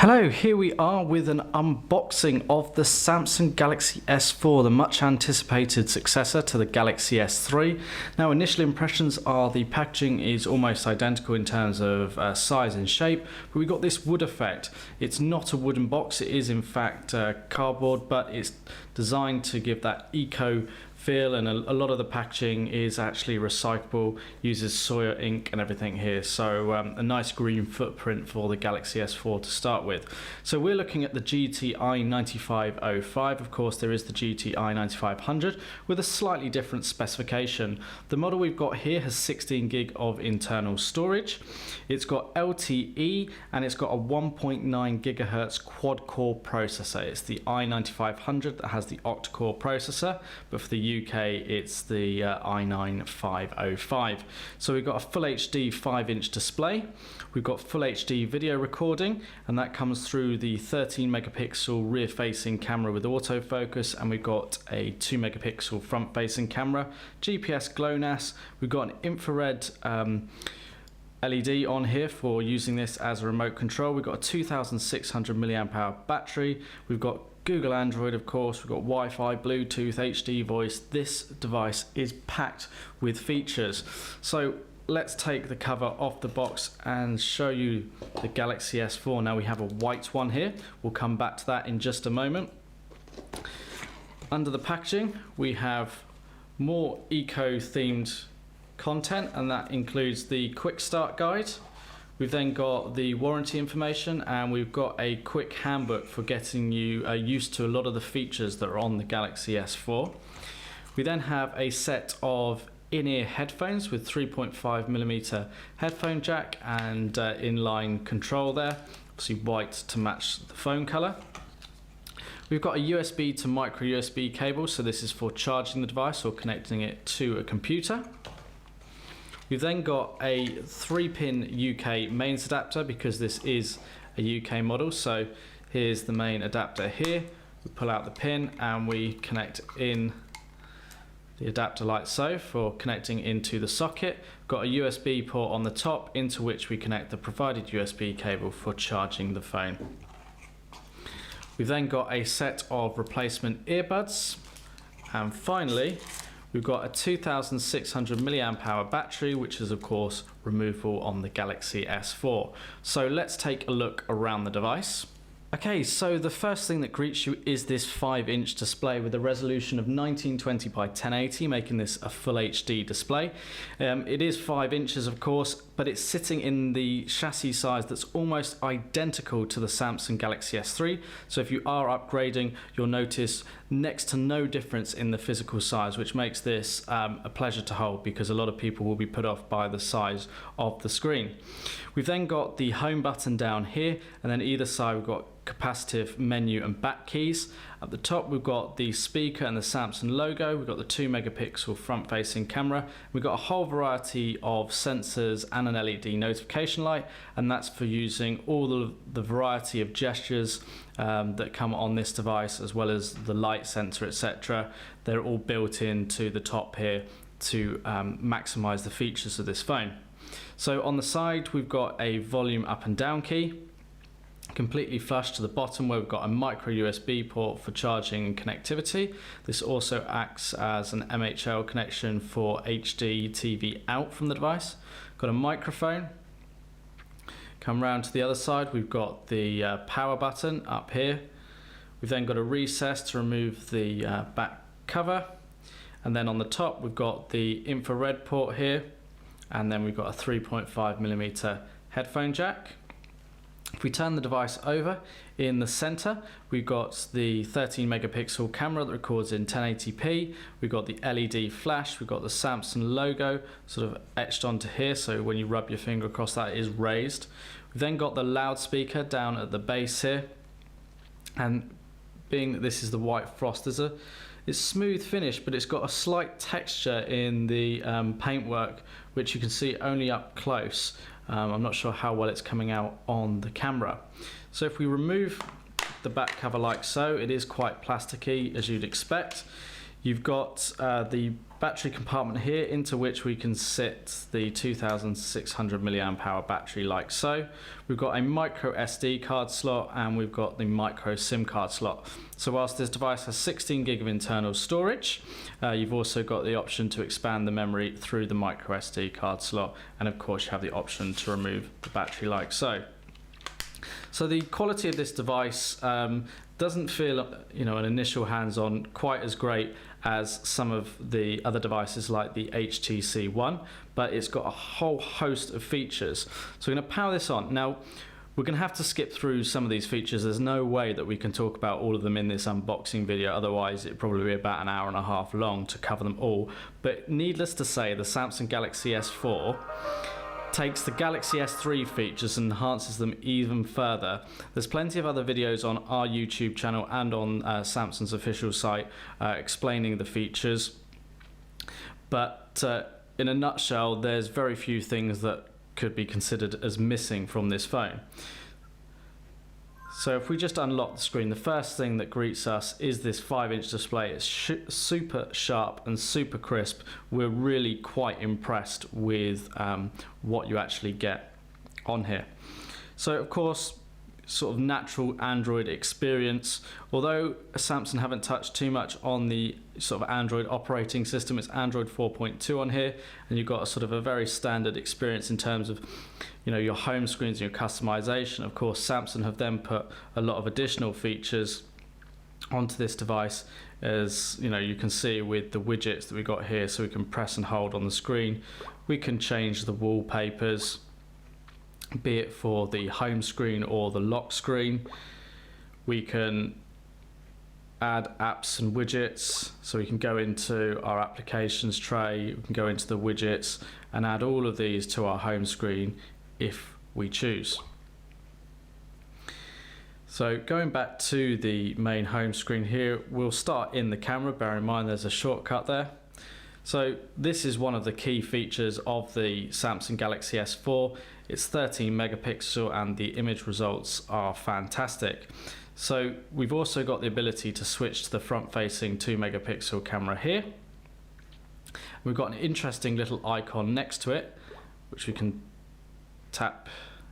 Hello, here we are with an unboxing of the Samsung Galaxy S4, the much anticipated successor to the Galaxy S3. Now, initial impressions are the packaging is almost identical in terms of size and shape, but we got this wood effect. It's not a wooden box, it is in fact cardboard, but it's designed to give that eco feel, and a lot of the packaging is actually recyclable, uses soya ink and everything here, so a nice green footprint for the Galaxy S4 to start with. So we're looking at the GT-I9505. Of course there is the GT-I9500 with a slightly different specification. The model we've got here has 16 gig of internal storage. It's got LTE and it's got a 1.9 gigahertz quad core processor. It's the i9500 that has the octa-core processor, but for the UK it's the i9505. So we've got a full HD 5-inch display, we've got full HD video recording, and that comes through the 13 megapixel rear facing camera with autofocus, and we've got a 2 megapixel front facing camera, GPS GLONASS, we've got an infrared LED on here for using this as a remote control. We've got a 2600 milliamp hour battery, we've got Google Android, of course, we've got Wi-Fi, Bluetooth, HD voice. This device is packed with features. So let's take the cover off the box and show you the Galaxy S4. Now we have a white one here, we'll come back to that in just a moment. Under the packaging we have more eco-themed content, and that includes the quick start guide. We've then got the warranty information, and we've got a quick handbook for getting you used to a lot of the features that are on the Galaxy S4. We then have a set of in-ear headphones with 3.5mm headphone jack and inline control there, obviously white to match the phone color. We've got a USB to micro USB cable, so this is for charging the device or connecting it to a computer. We've then got a 3-pin UK mains adapter because this is a UK model. So here's the main adapter here. We pull out the pin and we connect in the adapter like so for connecting into the socket. We've got a USB port on the top into which we connect the provided USB cable for charging the phone. We've then got a set of replacement earbuds, and finally we've got a 2600 milliamp hour battery, which is of course removable on the Galaxy S4. So let's take a look around the device. Okay, so the first thing that greets you is this 5-inch display with a resolution of 1920 by 1080, making this a full HD display. It is 5 inches of course, but it's sitting in the chassis size that's almost identical to the Samsung Galaxy S3. So if you are upgrading, you'll notice next to no difference in the physical size, which makes this a pleasure to hold because a lot of people will be put off by the size of the screen. We've then got the home button down here, and then either side we've got capacitive menu and back keys. At the top we've got the speaker and the Samsung logo, we've got the 2 megapixel front facing camera, we've got a whole variety of sensors and an LED notification light, and that's for using all the variety of gestures that come on this device, as well as the light sensor, etc. They're all built into the top here to maximize the features of this phone. So on the side we've got a volume up and down key, completely flush to the bottom where we've got a micro USB port for charging and connectivity. This also acts as an MHL connection for HD TV out from the device. Got a microphone. Come round to the other side, we've got the power button up here. We've then got a recess to remove the back cover, and then on the top we've got the infrared port here, and then we've got a 3.5mm headphone jack. If we turn the device over, in the center we've got the 13 megapixel camera that records in 1080p, we've got the LED flash, we've got the Samsung logo sort of etched onto here, so when you rub your finger across that it is raised. We've then got the loudspeaker down at the base here, and being that this is the white frost, it's smooth finish, but it's got a slight texture in the paintwork which you can see only up close. I'm not sure how well it's coming out on the camera. So if we remove the back cover like so, it is quite plasticky as you'd expect. You've got the battery compartment here into which we can sit the 2600 milliamp hour battery like so. We've got a micro SD card slot and we've got the micro SIM card slot. So whilst this device has 16 gig of internal storage, you've also got the option to expand the memory through the micro SD card slot, and of course you have the option to remove the battery like so. So the quality of this device doesn't feel, an initial hands-on quite as great as some of the other devices like the HTC One, but it's got a whole host of features. So we're going to power this on. Now, we're going to have to skip through some of these features. There's no way that we can talk about all of them in this unboxing video, otherwise it'd probably be about an hour and a half long to cover them all. But needless to say, the Samsung Galaxy S4 takes the Galaxy S3 features and enhances them even further. There's plenty of other videos on our YouTube channel and on Samsung's official site explaining the features, but in a nutshell, there's very few things that could be considered as missing from this phone. So if we just unlock the screen, the first thing that greets us is this 5-inch display. It's super sharp and super crisp. We're really quite impressed with what you actually get on here. So of course, sort of natural Android experience. Although Samsung haven't touched too much on the sort of Android operating system, it's Android 4.2 on here, and you've got a sort of a very standard experience in terms of your home screens and your customization. Of course, Samsung have then put a lot of additional features onto this device, as you can see with the widgets that we got here. So we can press and hold on the screen, we can change the wallpapers, be it for the home screen or the lock screen. We can add apps and widgets, so we can go into our applications tray, we can go into the widgets and add all of these to our home screen if we choose. So going back to the main home screen here, we'll start in the camera. Bear in mind there's a shortcut there. So this is one of the key features of the Samsung Galaxy S4. It's 13 megapixel and the image results are fantastic. So we've also got the ability to switch to the front-facing 2 megapixel camera here. We've got an interesting little icon next to it, which we can tap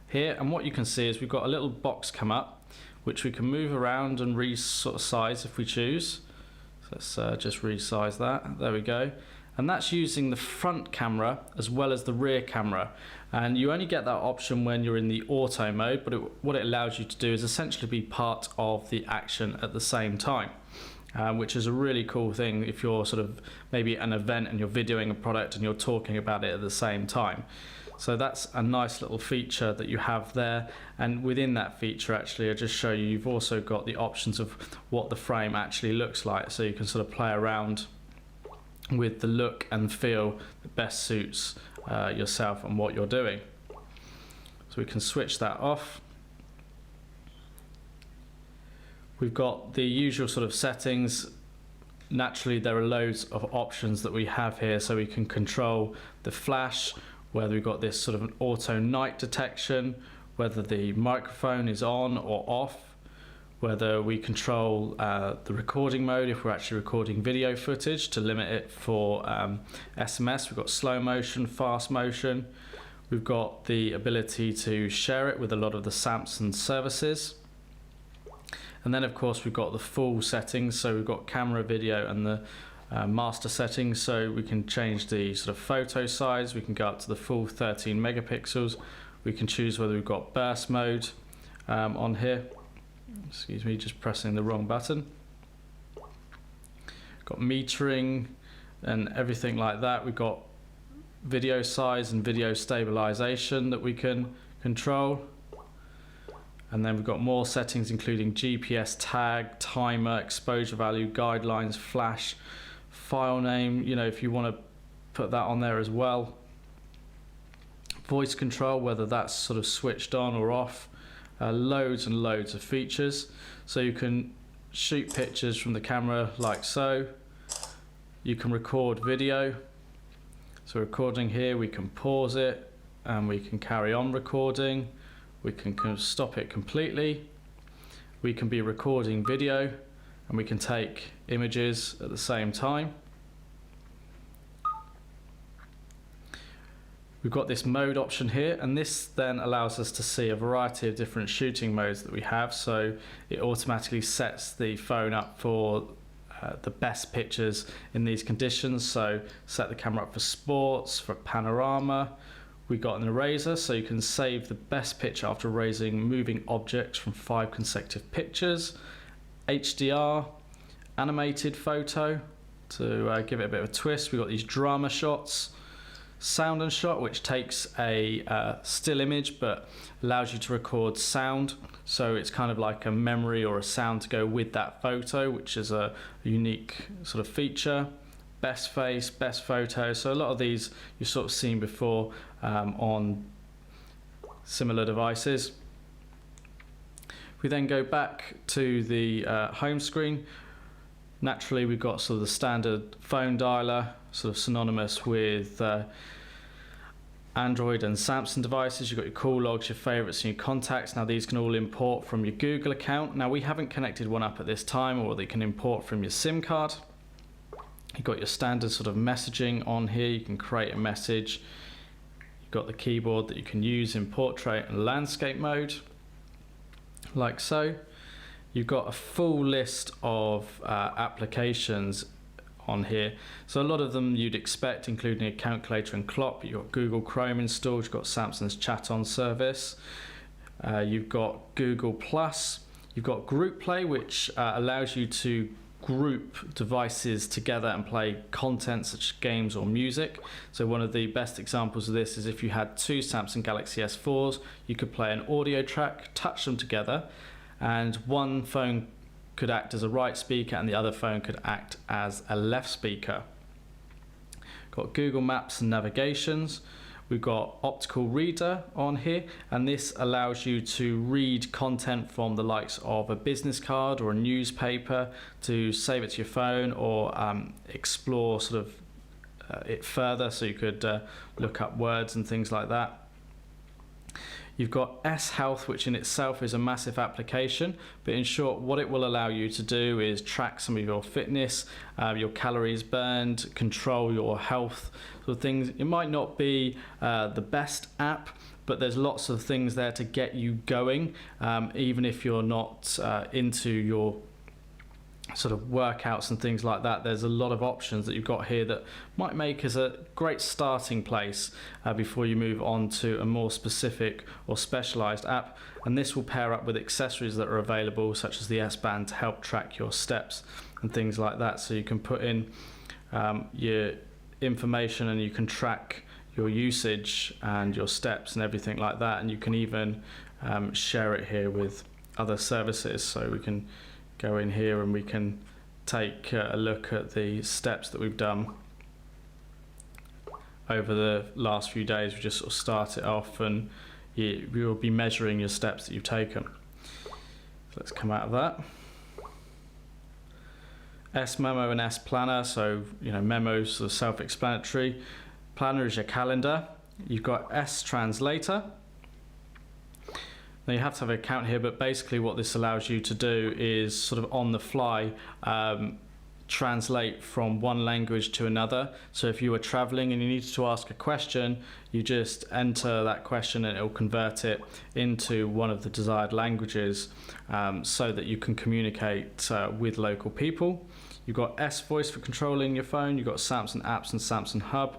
here. And what you can see is we've got a little box come up, which we can move around and resize if we choose. So let's just resize that. There we go. And that's using the front camera as well as the rear camera, and you only get that option when you're in the auto mode, but what it allows you to do is essentially be part of the action at the same time, which is a really cool thing if you're sort of maybe at an event and you're videoing a product and you're talking about it at the same time. So that's a nice little feature that you have there, and within that feature actually I'll just show you, you've also got the options of what the frame actually looks like, so you can sort of play around with the look and feel that best suits yourself and what you're doing. So we can switch that off. We've got the usual sort of settings. Naturally there are loads of options that we have here, so we can control the flash, whether we've got this sort of an auto night detection, whether the microphone is on or off, whether we control the recording mode if we're actually recording video footage to limit it for SMS. We've got slow motion, fast motion. We've got the ability to share it with a lot of the Samsung services. And then of course we've got the full settings, so we've got camera, video and the master settings, so we can change the sort of photo size. We can go up to the full 13 megapixels. We can choose whether we've got burst mode on here. Excuse me, just pressing the wrong button. Got metering and everything like that. We've got video size and video stabilization that we can control. And then we've got more settings including GPS tag, timer, exposure value, guidelines, flash, file name, if you want to put that on there as well. Voice control, whether that's sort of switched on or off. Loads and loads of features. So you can shoot pictures from the camera like so. You can record video. So recording here, we can pause it and we can carry on recording. We can stop it completely. We can be recording video and we can take images at the same time. We've got this mode option here, and this then allows us to see a variety of different shooting modes that we have. So it automatically sets the phone up for the best pictures in these conditions. So set the camera up for sports, for panorama. We got an eraser, so you can save the best picture after erasing moving objects from 5 consecutive pictures. HDR, animated photo to give it a bit of a twist. We've got these drama shots. Sound and shot, which takes a still image but allows you to record sound, so it's kind of like a memory or a sound to go with that photo, which is a unique sort of feature. Best face, best photo, so a lot of these you've sort of seen before on similar devices. If we then go back to the home screen, naturally we've got sort of the standard phone dialer, sort of synonymous with Android and Samsung devices. You've got your call logs, your favorites and your contacts. Now these can all import from your Google account. Now we haven't connected one up at this time, or they can import from your SIM card. You've got your standard sort of messaging on here. You can create a message. You've got the keyboard that you can use in portrait and landscape mode, like so. You've got a full list of applications on here, so a lot of them you'd expect, including a calculator and clock. You've got Google Chrome installed, you've got Samsung's chat on service, you've got Google Plus, you've got Group Play, which allows you to group devices together and play content such as games or music. So one of the best examples of this is if you had 2 Samsung Galaxy S4s, you could play an audio track, touch them together, and one phone could act as a right speaker and the other phone could act as a left speaker. Got Google Maps and navigations. We've got optical reader on here, and this allows you to read content from the likes of a business card or a newspaper, to save it to your phone or explore sort of it further, so you could look up words and things like that. You've got S Health, which in itself is a massive application, but in short, what it will allow you to do is track some of your fitness, your calories burned, control your health sort of things. It might not be the best app, but there's lots of things there to get you going, even if you're not into your sort of workouts and things like that. There's a lot of options that you've got here that might make as a great starting place before you move on to a more specific or specialized app. And this will pair up with accessories that are available, such as the S Band, to help track your steps and things like that. So you can put in your information and you can track your usage and your steps and everything like that. And you can even share it here with other services. So we can go in here and we can take a look at the steps that we've done over the last few days. We just sort of start it off and you'll be measuring your steps that you've taken. So let's come out of that. S Memo and S Planner. So, you know, Memo's sort of self-explanatory. Planner is your calendar. You've got S Translator. Now you have to have an account here, but basically what this allows you to do is sort of on the fly translate from one language to another. So if you were traveling and you needed to ask a question, you just enter that question and it will convert it into one of the desired languages, so that you can communicate with local people. You've got S Voice for controlling your phone. You've got Samsung Apps and Samsung Hub.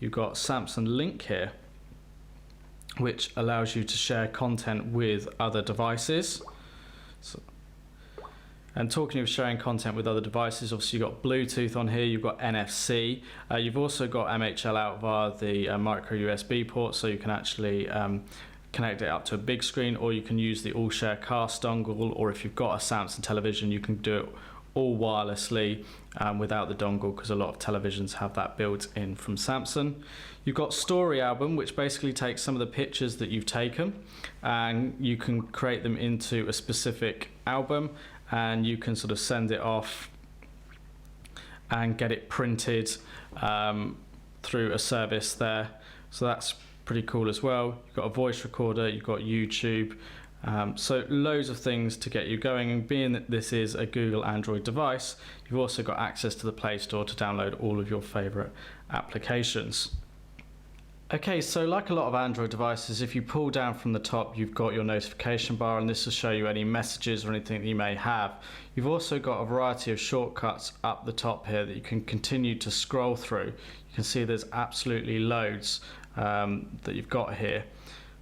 You've got Samsung Link here, which allows you to share content with other devices. And talking of sharing content with other devices, obviously you've got Bluetooth on here, you've got NFC, you've also got MHL out via the micro USB port, so you can actually connect it up to a big screen, or you can use the All Share Cast dongle, or if you've got a Samsung television, you can do it all wirelessly without the dongle, because a lot of televisions have that built in from Samsung. You've got Story Album, which basically takes some of the pictures that you've taken and you can create them into a specific album, and you can sort of send it off and get it printed through a service there. So that's pretty cool as well. You've got a voice recorder, you've got YouTube, So loads of things to get you going, and being that this is a Google Android device, you've also got access to the Play Store to download all of your favorite applications. Okay, so like a lot of Android devices, if you pull down from the top, you've got your notification bar, and this will show you any messages or anything that you may have. You've also got a variety of shortcuts up the top here that you can continue to scroll through. You can see there's absolutely loads that you've got here.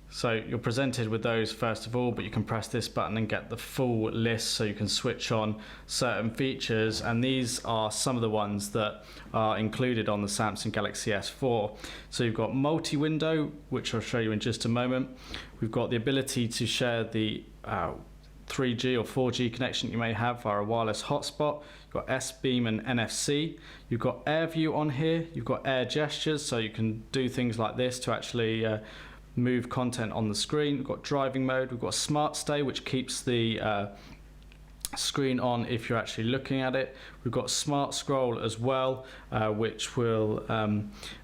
So you're presented with those first of all, but you can press this button and get the full list, so you can switch on certain features, and these are some of the ones that are included on the Samsung Galaxy S4. So you've got multi-window, which I'll show you in just a moment. We've got the ability to share the 3G or 4G connection you may have via a wireless hotspot. You've got S-Beam and NFC. You've got Air View on here. You've got Air Gestures, so you can do things like this to actually move content on the screen. We've got driving mode. We've got Smart Stay, which keeps the screen on if you're actually looking at it. We've got Smart Scroll as well, which will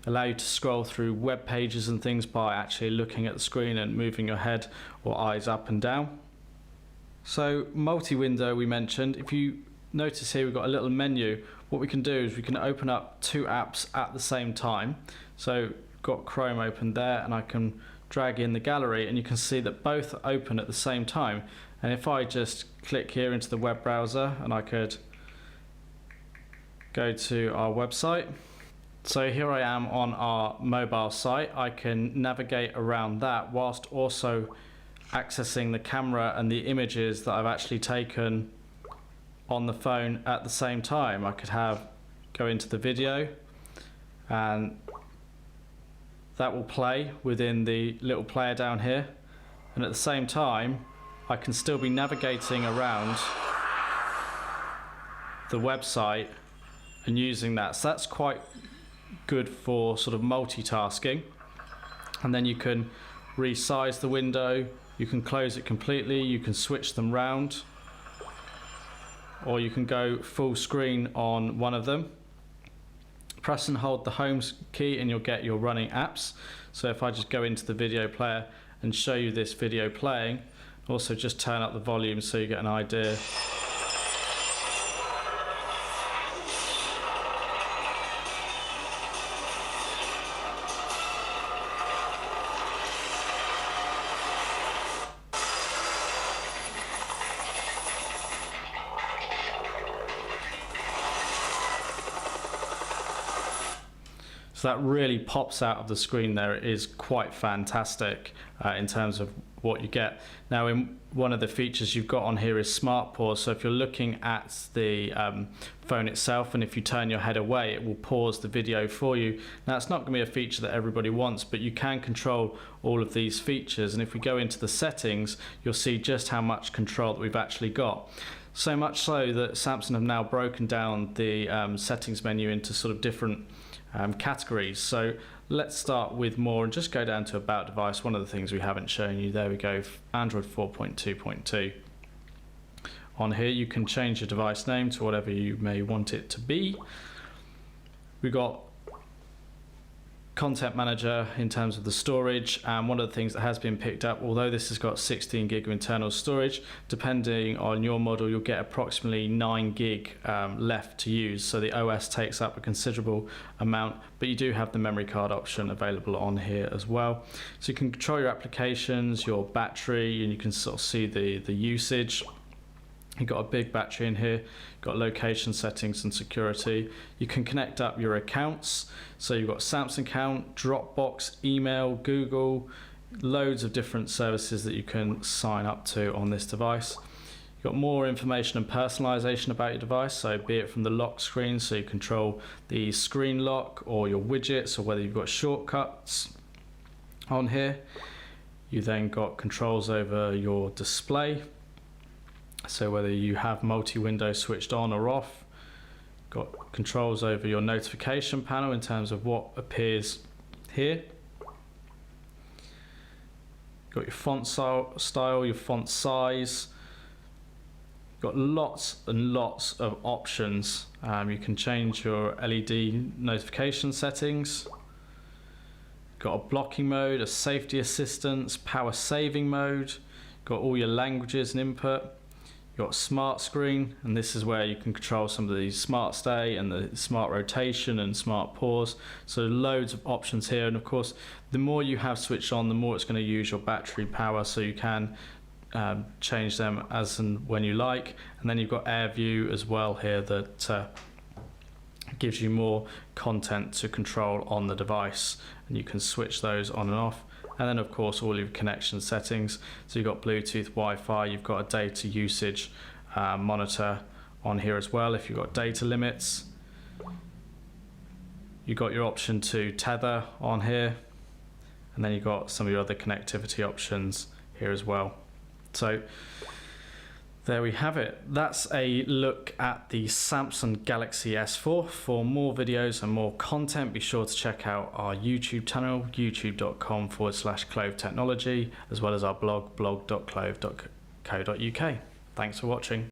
allow you to scroll through web pages and things by actually looking at the screen and moving your head or eyes up and down. So multi-window we mentioned. If you notice here, we've got a little menu. What we can do is we can open up two apps at the same time. So got Chrome open there, and I can drag in the gallery, and you can see that both open at the same time. And if I just click here into the web browser, and I could go to our website. So here I am on our mobile site. I can navigate around that whilst also accessing the camera and the images that I've actually taken on the phone at the same time. I could go into the video, and that will play within the little player down here, and at the same time I can still be navigating around the website and using that. So that's quite good for sort of multitasking. And then you can resize the window, you can close it completely, you can switch them round, or you can go full screen on one of them. Press and hold the home key and you'll get your running apps. So if I just go into the video player and show you this video playing, also just turn up the volume so you get an idea. So that really pops out of the screen there. It is quite fantastic in terms of what you get. Now, in one of the features you've got on here is Smart Pause. So if you're looking at the phone itself, and if you turn your head away, it will pause the video for you. Now, it's not going to be a feature that everybody wants, but you can control all of these features. And if we go into the settings, you'll see just how much control that we've actually got. So much so that Samsung have now broken down the settings menu into sort of different categories. So let's start with more and just go down to About Device. One of the things we haven't shown you, there we go, Android 4.2.2. On here you can change your device name to whatever you may want it to be. We've got Content Manager in terms of the storage, and one of the things that has been picked up, although this has got 16 gig of internal storage, depending on your model you'll get approximately 9 gig left to use. So the OS takes up a considerable amount, but you do have the memory card option available on here as well. So you can control your applications, your battery, and you can sort of see the usage. You've got a big battery in here, got location settings and security. You can connect up your accounts. So you've got Samsung account, Dropbox, email, Google, loads of different services that you can sign up to on this device. You've got more information and personalization about your device, so be it from the lock screen, so you control the screen lock or your widgets, or whether you've got shortcuts on here. You then got controls over your display. So whether you have multi-window switched on or off, got controls over your notification panel in terms of what appears here. Got your font style, your font size. Got lots and lots of options. You can change your LED notification settings. Got a blocking mode, a safety assistance, power saving mode. Got all your languages and input. You've got smart screen, and this is where you can control some of the smart stay and the smart rotation and smart pause. So loads of options here, and of course the more you have switched on, the more it's going to use your battery power, so you can change them as and when you like. And then you've got Air View as well here that gives you more content to control on the device, and you can switch those on and off. And then of course all your connection settings, so you've got Bluetooth, Wi-Fi, you've got a data usage monitor on here as well if you've got data limits. You've got your option to tether on here, and then you've got some of your other connectivity options here as well. So there we have it. That's a look at the Samsung Galaxy S4. For more videos and more content, be sure to check out our YouTube channel, youtube.com/Clove Technology, as well as our blog, blog.clove.co.uk. Thanks for watching.